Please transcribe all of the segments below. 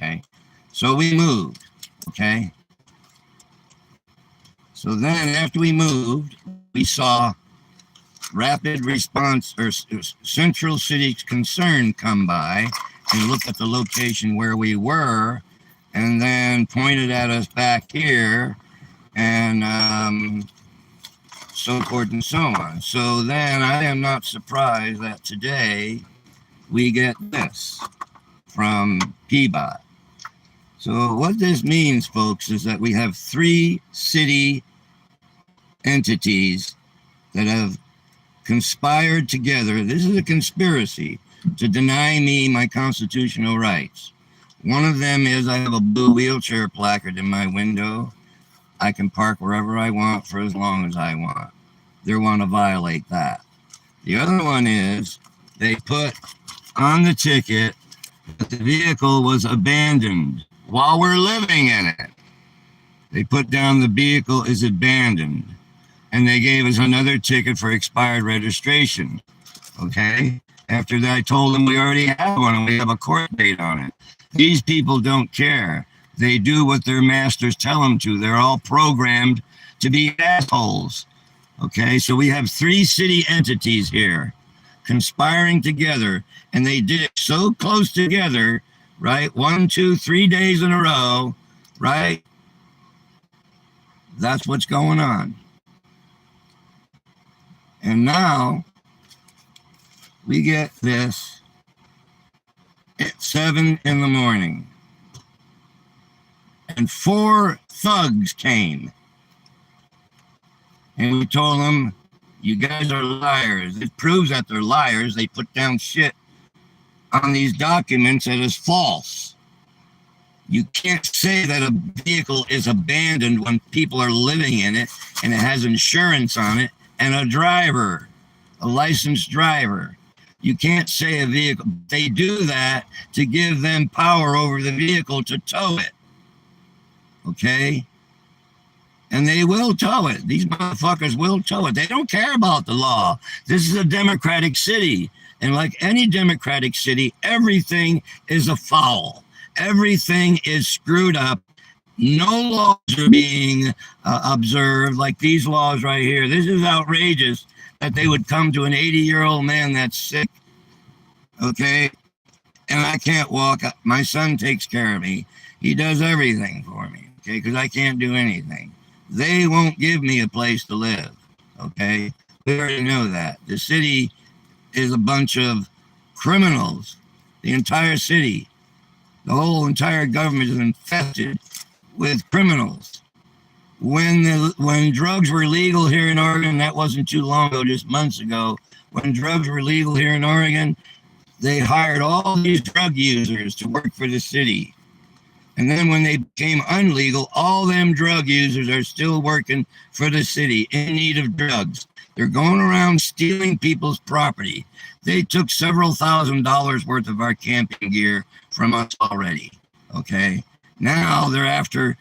Okay, so we moved. Okay, so then after we moved, we saw rapid response or Central City Concern come by and look at the location where we were, and then pointed at us back here, and so forth and so on. So then I am not surprised that today we get this from Peabody. So what this means, folks, is that we have 3 city entities that have conspired together. This is a conspiracy to deny me my constitutional rights. One of them is I have a blue wheelchair placard in my window. I can park wherever I want for as long as I want. They want to violate that. The other one is they put on the ticket that the vehicle was abandoned while we're living in it. They put down the vehicle is abandoned. And they gave us another ticket for expired registration. Okay? After that, I told them we already have one and we have a court date on it. These people don't care. They do what their masters tell them to. They're all programmed to be assholes. Okay? So we have 3 city entities here conspiring together, and they did it so close together, right? 1, 2, 3 days in a row, right? That's what's going on. And now we get this at 7 in the morning. And 4 thugs came. And we told them, you guys are liars. It proves that they're liars. They put down shit on these documents that is false. You can't say that a vehicle is abandoned when people are living in it and it has insurance on it and a driver, a licensed driver. You can't say a vehicle. They do that to give them power over the vehicle to tow it. Okay? And they will tow it. These motherfuckers will tow it. They don't care about the law. This is a democratic city. And like any democratic city, everything is a foul. Everything is screwed up. No laws are being observed like these laws right here. This is outrageous that they would come to an 80-year-old man that's sick, okay? And I can't walk. My son takes care of me. He does everything for me, okay, because I can't do anything. They won't give me a place to live, okay? We already know that. The city is a bunch of criminals. The entire city, the whole entire government is infested with criminals. When drugs were legal here in Oregon, that wasn't too long ago, just months ago, when drugs were legal here in Oregon, they hired all these drug users to work for the city. And then when they became unlegal, all them drug users are still working for the city in need of drugs. They're going around stealing people's property. They took several $1,000s worth of our camping gear from us already, okay? Now they're after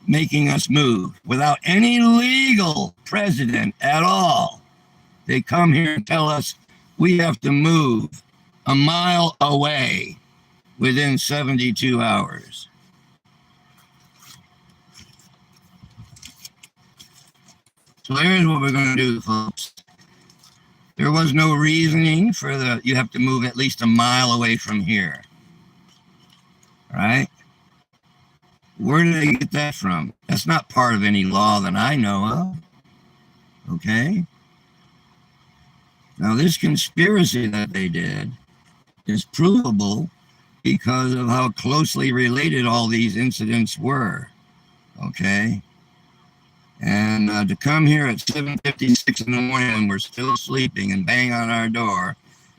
making us move without any legal precedent at all. They come here and tell us we have to move a mile away within 72 hours. So here's what we're going to do, folks. There was no reasoning for you have to move at least a mile away from here. All right? Where did they get that from? That's not part of any law that I know of. Okay? Now, this conspiracy that they did is provable because of how closely related all these incidents were. Okay? And to come here at 7:56 in the morning when we're still sleeping and bang on our door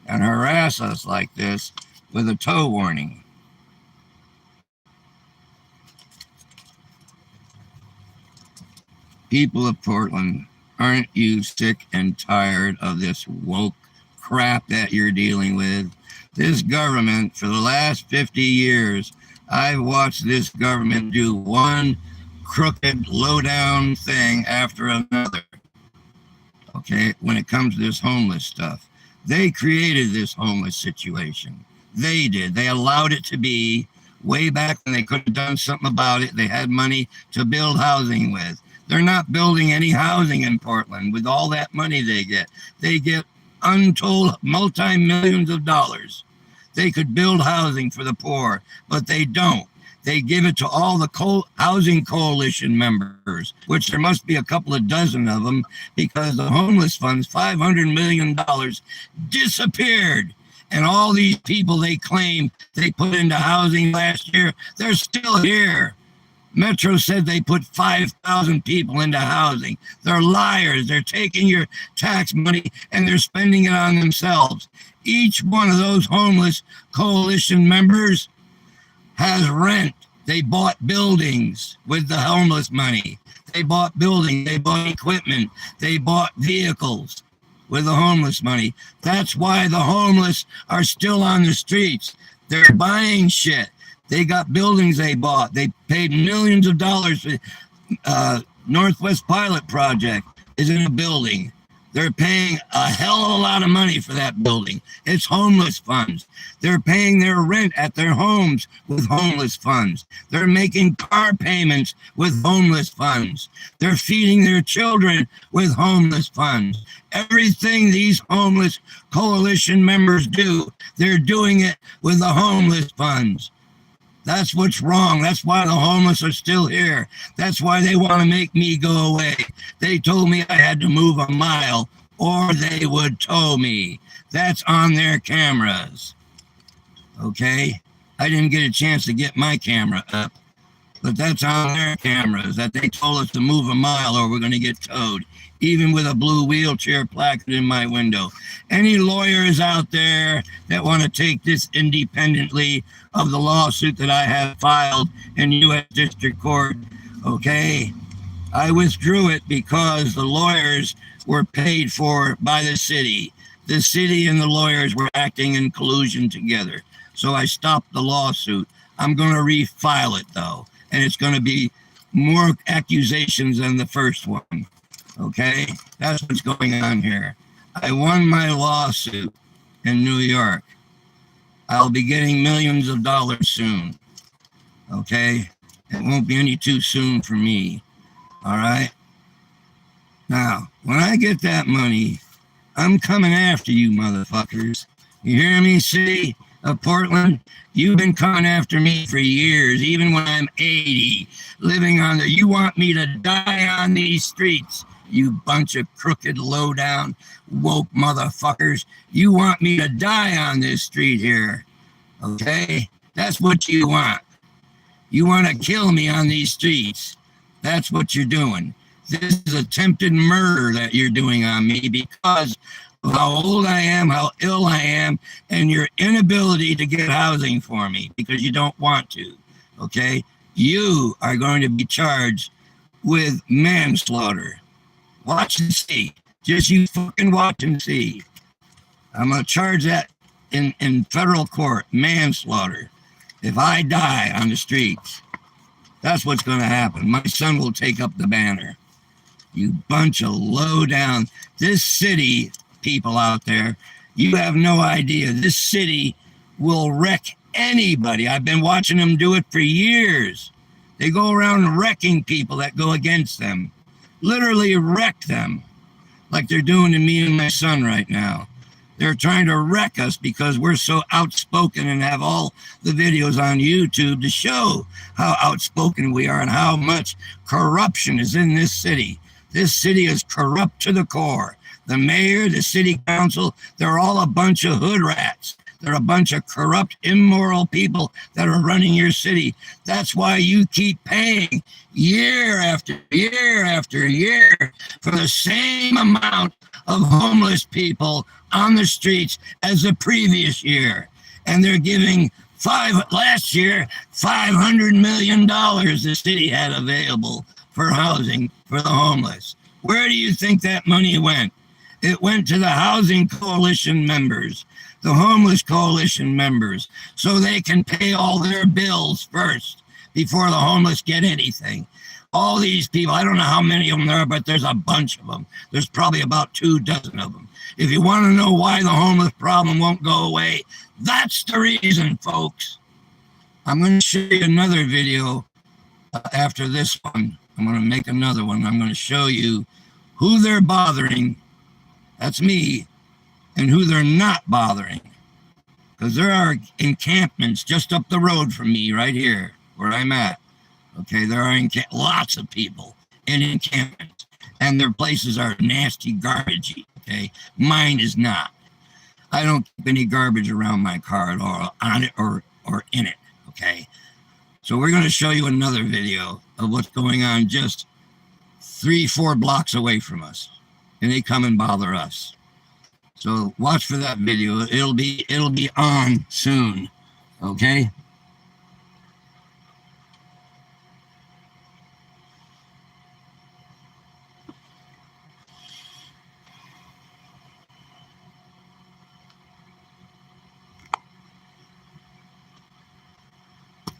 and harass us like this with a tow warning. People of Portland, aren't you sick and tired of this woke crap that you're dealing with? This government, for the last 50 years, I've watched this government do one crooked, low-down thing after another, okay, when it comes to this homeless stuff. They created this homeless situation. They did. They allowed it to be way back when they could have done something about it. They had money to build housing with. They're not building any housing in Portland with all that money they get. They get untold multi-millions of dollars. They could build housing for the poor, but they don't. They give it to all the housing coalition members, which there must be a couple of dozen of them, because the homeless funds, $500 million, disappeared. And all these people they claim they put into housing last year, they're still here. Metro said they put 5,000 people into housing. They're liars. They're taking your tax money and they're spending it on themselves. Each one of those homeless coalition members has rent. They bought buildings with the homeless money. They bought buildings. They bought equipment. They bought vehicles with the homeless money. That's why the homeless are still on the streets. They're buying shit. They got buildings they bought. They paid millions of dollars. Northwest Pilot Project is in a building. They're paying a hell of a lot of money for that building. It's homeless funds. They're paying their rent at their homes with homeless funds. They're making car payments with homeless funds. They're feeding their children with homeless funds. Everything these homeless coalition members do, they're doing it with the homeless funds. That's what's wrong. That's why the homeless are still here. That's why they want to make me go away. They told me I had to move a mile or they would tow me. That's on their cameras. Okay? I didn't get a chance to get my camera up, but that's on their cameras, that they told us to move a mile or we're going to get towed, even with a blue wheelchair placard in my window. Any lawyers out there that want to take this independently of the lawsuit that I have filed in U.S. District Court, okay? I withdrew it because the lawyers were paid for by the city. The city and the lawyers were acting in collusion together. So I stopped the lawsuit. I'm going to refile it, though, and it's going to be more accusations than the first one. Okay, that's what's going on here. I won my lawsuit in New York. I'll be getting millions of dollars soon. Okay, it won't be any too soon for me. All right. Now, when I get that money, I'm coming after you, motherfuckers. You hear me, city of Portland? You've been coming after me for years, even when I'm 80, living on the. You want me to die on these streets? You bunch of crooked, low-down, woke motherfuckers. You want me to die on this street here, okay? That's what you want. You want to kill me on these streets. That's what you're doing. This is attempted murder that you're doing on me because of how old I am, how ill I am, and your inability to get housing for me because you don't want to, okay? You are going to be charged with manslaughter. Watch and see. Just you fucking watch and see. I'm going to charge that in federal court, manslaughter. If I die on the streets, that's what's going to happen. My son will take up the banner. You bunch of low down. This city, people out there, you have no idea. This city will wreck anybody. I've been watching them do it for years. They go around wrecking people that go against them. Literally wreck them like they're doing to me and my son right now. They're trying to wreck us because we're so outspoken and have all the videos on YouTube to show how outspoken we are and how much corruption is in this city. This city is corrupt to the core. The mayor, the city council, they're all a bunch of hood rats. They're a bunch of corrupt, immoral people that are running your city. That's why you keep paying year after year after year for the same amount of homeless people on the streets as the previous year. And they're giving last year, $500 million the city had available for housing for the homeless. Where do you think that money went? It went to the housing coalition members, the homeless coalition members, so they can pay all their bills first before the homeless get anything. All these people, I don't know how many of them there are, but there's a bunch of them. There's probably about 24 of them. If you want to know why the homeless problem won't go away, that's the reason, folks. I'm going to show you another video after this one. I'm going to make another one. I'm going to show you who they're bothering. That's me. And who they're not bothering. Because there are encampments just up the road from me right here where I'm at. Okay, there are lots of people in encampments. And their places are nasty, garbagey. Okay, mine is not. I don't keep any garbage around my car at all, on it or in it. Okay, so we're going to show you another video of what's going on just 3-4 blocks away from us, and they come and bother us. So watch for that video. It'll be on soon. Okay.